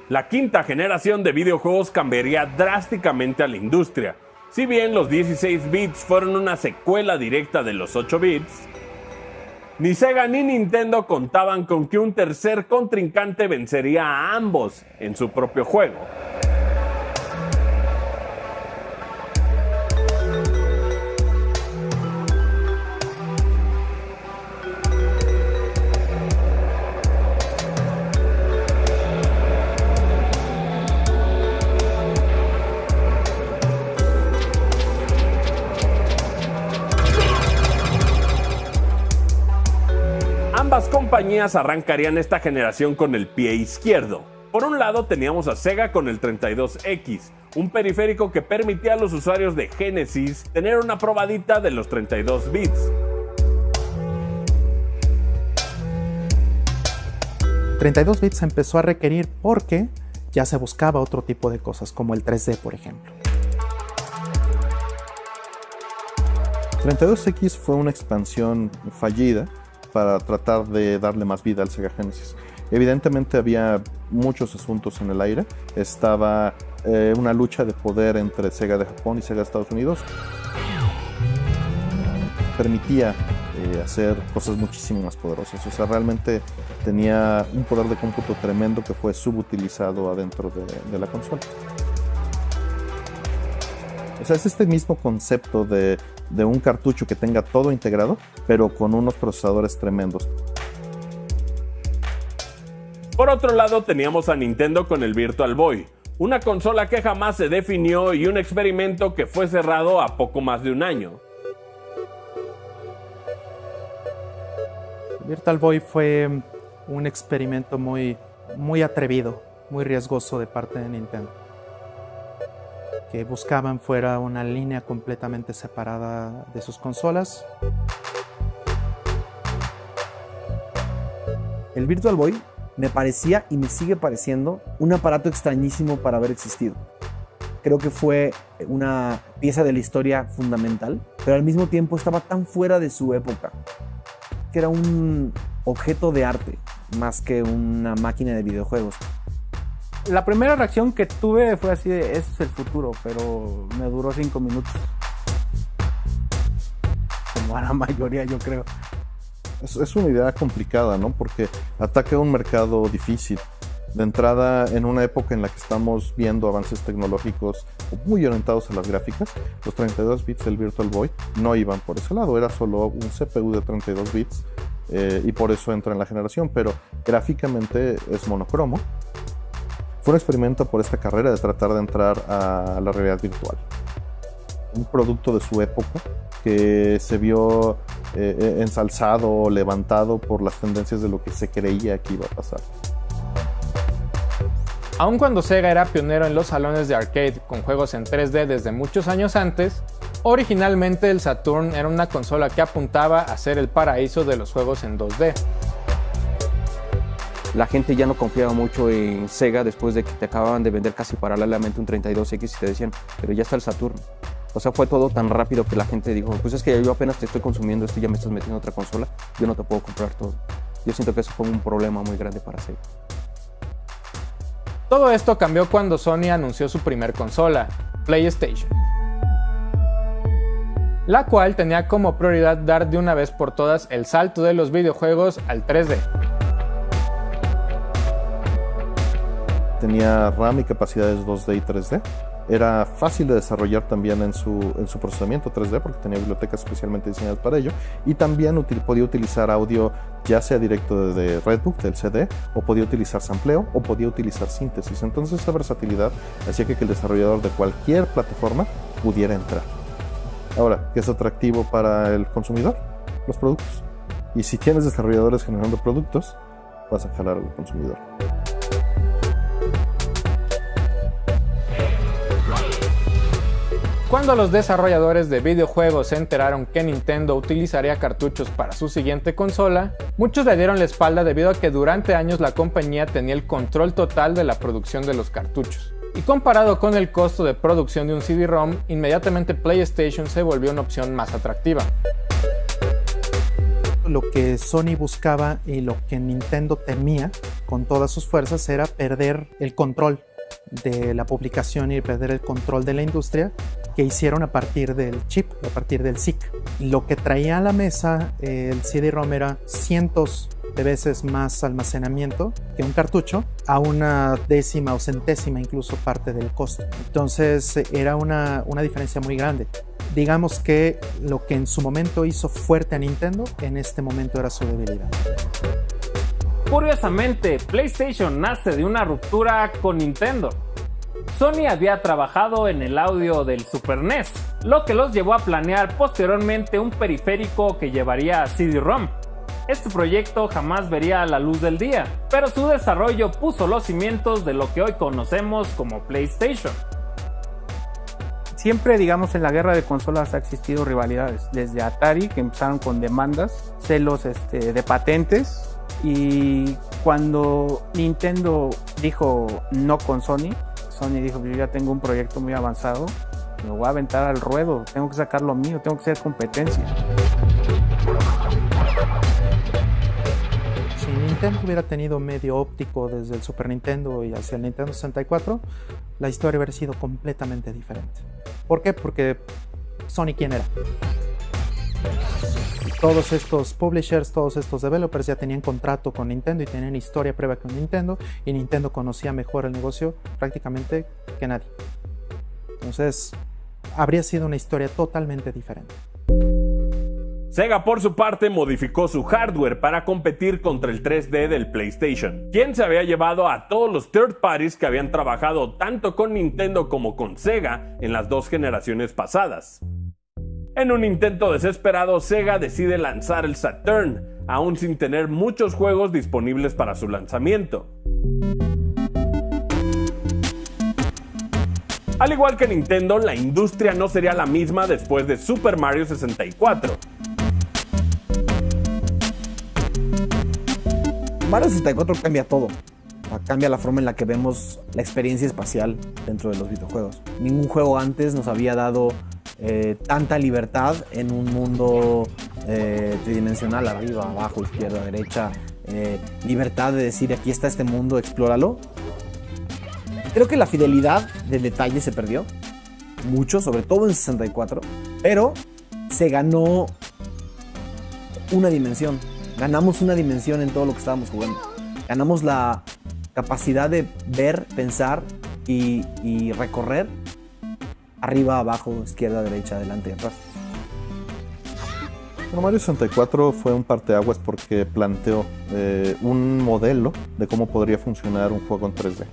La quinta generación de videojuegos cambiaría drásticamente a la industria. Si bien los 16 bits fueron una secuela directa de los 8 bits, ni Sega ni Nintendo contaban con que un tercer contrincante vencería a ambos en su propio juego. Ambas compañías arrancarían esta generación con el pie izquierdo. Por un lado teníamos a Sega con el 32X, un periférico que permitía a los usuarios de Genesis tener una probadita de los 32 bits. 32 bits se empezó a requerir porque ya se buscaba otro tipo de cosas, como el 3D, por ejemplo. 32X fue una expansión fallida para tratar de darle más vida al Sega Genesis. Evidentemente había muchos asuntos en el aire. Estaba una lucha de poder entre Sega de Japón y Sega de Estados Unidos. Permitía hacer cosas muchísimo más poderosas. O sea, realmente tenía un poder de cómputo tremendo que fue subutilizado adentro de la consola. O sea, es este mismo concepto de un cartucho que tenga todo integrado, pero con unos procesadores tremendos. Por otro lado teníamos a Nintendo con el Virtual Boy, una consola que jamás se definió y un experimento que fue cerrado a poco más de un año. Virtual Boy fue un experimento muy atrevido, muy riesgoso de parte de Nintendo, que buscaban fuera una línea completamente separada de sus consolas. El Virtual Boy me parecía y me sigue pareciendo un aparato extrañísimo para haber existido. Creo que fue una pieza de la historia fundamental, pero al mismo tiempo estaba tan fuera de su época, que era un objeto de arte más que una máquina de videojuegos. La primera reacción que tuve fue así de, "Este es el futuro", pero me duró 5 minutos. Como a la mayoría, yo creo. Es una idea complicada, ¿no? Porque ataca un mercado difícil. De entrada, en una época en la que estamos viendo avances tecnológicos muy orientados a las gráficas, los 32 bits del Virtual Boy no iban por ese lado. Era solo un CPU de 32 bits y por eso entra en la generación, pero gráficamente es monocromo. Fue un experimento por esta carrera de tratar de entrar a la realidad virtual. Un producto de su época que se vio ensalzado o levantado por las tendencias de lo que se creía que iba a pasar. Aun cuando Sega era pionero en los salones de arcade con juegos en 3D desde muchos años antes, originalmente el Saturn era una consola que apuntaba a ser el paraíso de los juegos en 2D. La gente ya no confiaba mucho en Sega después de que te acababan de vender casi paralelamente un 32X y te decían, pero ya está el Saturn. O sea, fue todo tan rápido que la gente dijo, pues es que yo apenas te estoy consumiendo esto y ya me estás metiendo otra consola, yo no te puedo comprar todo. Yo siento que eso fue un problema muy grande para Sega. Todo esto cambió cuando Sony anunció su primer consola, PlayStation, la cual tenía como prioridad dar de una vez por todas el salto de los videojuegos al 3D. Tenía RAM y capacidades 2D y 3D. Era fácil de desarrollar también en su procesamiento 3D porque tenía bibliotecas especialmente diseñadas para ello, y también podía utilizar audio ya sea directo de Redbook, del CD, o podía utilizar sampleo o podía utilizar síntesis. Entonces esa versatilidad hacía que el desarrollador de cualquier plataforma pudiera entrar. Ahora, ¿qué es atractivo para el consumidor? Los productos. Y si tienes desarrolladores generando productos, vas a jalar al consumidor. Cuando los desarrolladores de videojuegos se enteraron que Nintendo utilizaría cartuchos para su siguiente consola, muchos le dieron la espalda debido a que durante años la compañía tenía el control total de la producción de los cartuchos. Y comparado con el costo de producción de un CD-ROM, inmediatamente PlayStation se volvió una opción más atractiva. Lo que Sony buscaba y lo que Nintendo temía con todas sus fuerzas era perder el control de la publicación y perder el control de la industria que hicieron a partir del chip, a partir del SIC. Lo que traía a la mesa el CD-ROM era cientos de veces más almacenamiento que un cartucho, a una décima o centésima incluso parte del costo. Entonces era una diferencia muy grande. Digamos que lo que en su momento hizo fuerte a Nintendo, en este momento era su debilidad. Curiosamente, PlayStation nace de una ruptura con Nintendo. Sony había trabajado en el audio del Super NES, lo que los llevó a planear posteriormente un periférico que llevaría a CD-ROM. Este proyecto jamás vería la luz del día, pero su desarrollo puso los cimientos de lo que hoy conocemos como PlayStation. Siempre, digamos, en la guerra de consolas ha existido rivalidades, desde Atari, que empezaron con demandas, celos de patentes, y cuando Nintendo dijo no con Sony dijo: yo ya tengo un proyecto muy avanzado, lo voy a aventar al ruedo, tengo que sacar lo mío, tengo que ser competencia. Si Nintendo hubiera tenido medio óptico desde el Super Nintendo y hacia el Nintendo 64, la historia hubiera sido completamente diferente. ¿Por qué? Porque Sony, ¿quién era? Todos estos publishers, todos estos developers ya tenían contrato con Nintendo y tenían historia previa con Nintendo, y Nintendo conocía mejor el negocio prácticamente que nadie. Entonces, habría sido una historia totalmente diferente. Sega, por su parte, modificó su hardware para competir contra el 3D del PlayStation, quien se había llevado a todos los third parties que habían trabajado tanto con Nintendo como con Sega en las dos generaciones pasadas. En un intento desesperado, Sega decide lanzar el Saturn, aún sin tener muchos juegos disponibles para su lanzamiento. Al igual que Nintendo, la industria no sería la misma después de Super Mario 64. Mario 64 cambia todo. Cambia la forma en la que vemos la experiencia espacial dentro de los videojuegos. Ningún juego antes nos había dado tanta libertad en un mundo tridimensional, arriba, abajo, izquierda, derecha, libertad de decir: aquí está este mundo, explóralo. Creo que la fidelidad del detalle se perdió mucho, sobre todo en 64, pero se ganó una dimensión. Ganamos una dimensión en todo lo que estábamos jugando. Ganamos la capacidad de ver, pensar y recorrer arriba, abajo, izquierda, derecha, adelante y atrás. Bueno, Mario 64 fue un parteaguas porque planteó un modelo de cómo podría funcionar un juego en 3D.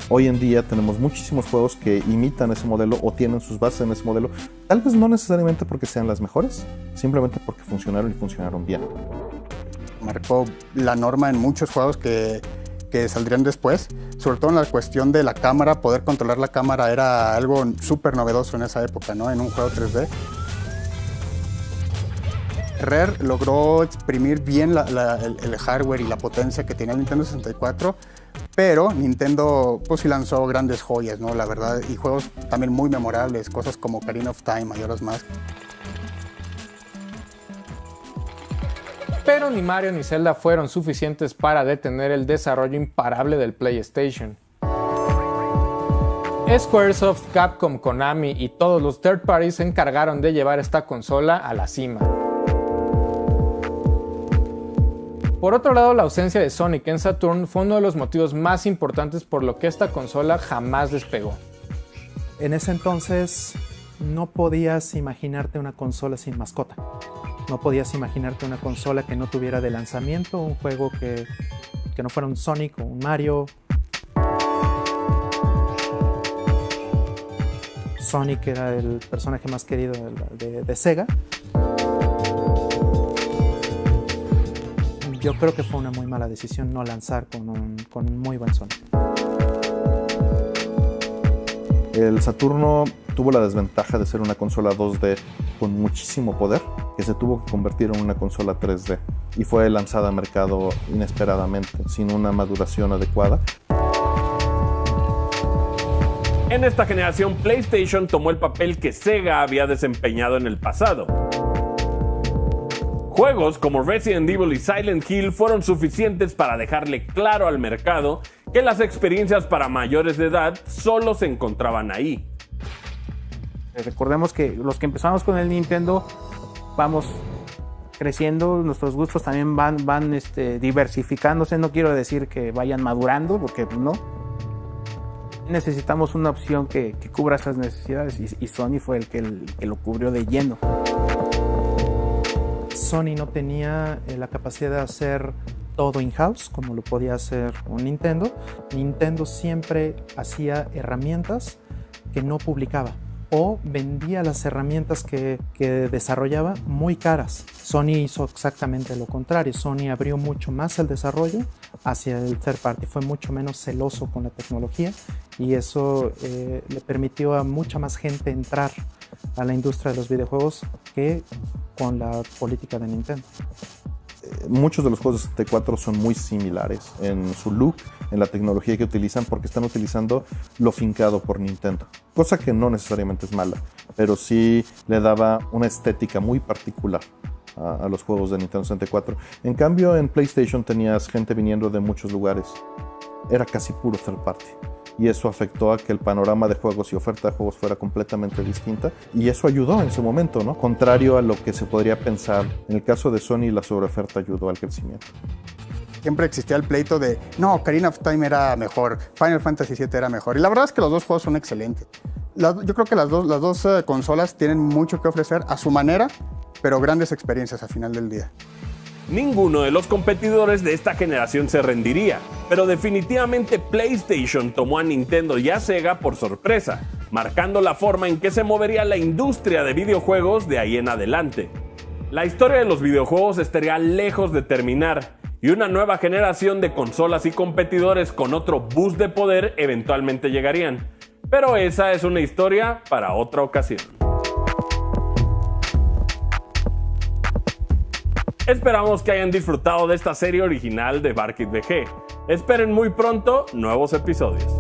Hoy en día tenemos muchísimos juegos que imitan ese modelo o tienen sus bases en ese modelo, tal vez no necesariamente porque sean las mejores, simplemente porque funcionaron y funcionaron bien. Marcó la norma en muchos juegos que saldrían después, sobre todo en la cuestión de la cámara. Poder controlar la cámara era algo súper novedoso en esa época, ¿no? En un juego 3D. Rare logró exprimir bien el hardware y la potencia que tenía el Nintendo 64, pero Nintendo pues sí lanzó grandes joyas, ¿no? La verdad, y juegos también muy memorables, cosas como Ocarina of Time y otros más. Pero ni Mario ni Zelda fueron suficientes para detener el desarrollo imparable del PlayStation. Squaresoft, Capcom, Konami y todos los third parties se encargaron de llevar esta consola a la cima. Por otro lado, la ausencia de Sonic en Saturn fue uno de los motivos más importantes por lo que esta consola jamás despegó. En ese entonces no podías imaginarte una consola sin mascota. No podías imaginarte una consola que no tuviera de lanzamiento un juego que no fuera un Sonic o un Mario. Sonic era el personaje más querido de Sega. Yo creo que fue una muy mala decisión no lanzar con un muy buen Sonic. El Saturno tuvo la desventaja de ser una consola 2D con muchísimo poder, que se tuvo que convertir en una consola 3D y fue lanzada al mercado inesperadamente, sin una maduración adecuada. En esta generación, PlayStation tomó el papel que Sega había desempeñado en el pasado. Juegos como Resident Evil y Silent Hill fueron suficientes para dejarle claro al mercado que las experiencias para mayores de edad solo se encontraban ahí. Recordemos que los que empezamos con el Nintendo vamos creciendo, nuestros gustos también van diversificándose. No quiero decir que vayan madurando, porque no. Necesitamos una opción que cubra esas necesidades y Sony fue el que lo cubrió de lleno. Sony no tenía la capacidad de hacer todo in-house como lo podía hacer un Nintendo. Nintendo siempre hacía herramientas que no publicaba o vendía las herramientas que desarrollaba muy caras. Sony hizo exactamente lo contrario. Sony abrió mucho más el desarrollo hacia el third party, fue mucho menos celoso con la tecnología y eso le permitió a mucha más gente entrar a la industria de los videojuegos que con la política de Nintendo. Muchos de los juegos de 64 son muy similares en su look, en la tecnología que utilizan, porque están utilizando lo fincado por Nintendo. Cosa que no necesariamente es mala, pero sí le daba una estética muy particular a los juegos de Nintendo 64. En cambio, en PlayStation tenías gente viniendo de muchos lugares. Era casi puro third party. Y eso afectó a que el panorama de juegos y oferta de juegos fuera completamente distinta. Y eso ayudó en su momento, ¿no? Contrario a lo que se podría pensar. En el caso de Sony, la sobreoferta ayudó al crecimiento. Siempre existía el pleito de, no, Ocarina of Time era mejor, Final Fantasy VII era mejor. Y la verdad es que los dos juegos son excelentes. Yo creo que las dos consolas tienen mucho que ofrecer a su manera, pero grandes experiencias al final del día. Ninguno de los competidores de esta generación se rendiría, pero definitivamente PlayStation tomó a Nintendo y a Sega por sorpresa, marcando la forma en que se movería la industria de videojuegos de ahí en adelante. La historia de los videojuegos estaría lejos de terminar, y una nueva generación de consolas y competidores con otro boost de poder eventualmente llegarían. Pero esa es una historia para otra ocasión. Esperamos que hayan disfrutado de esta serie original de Barkit BG. Esperen muy pronto nuevos episodios.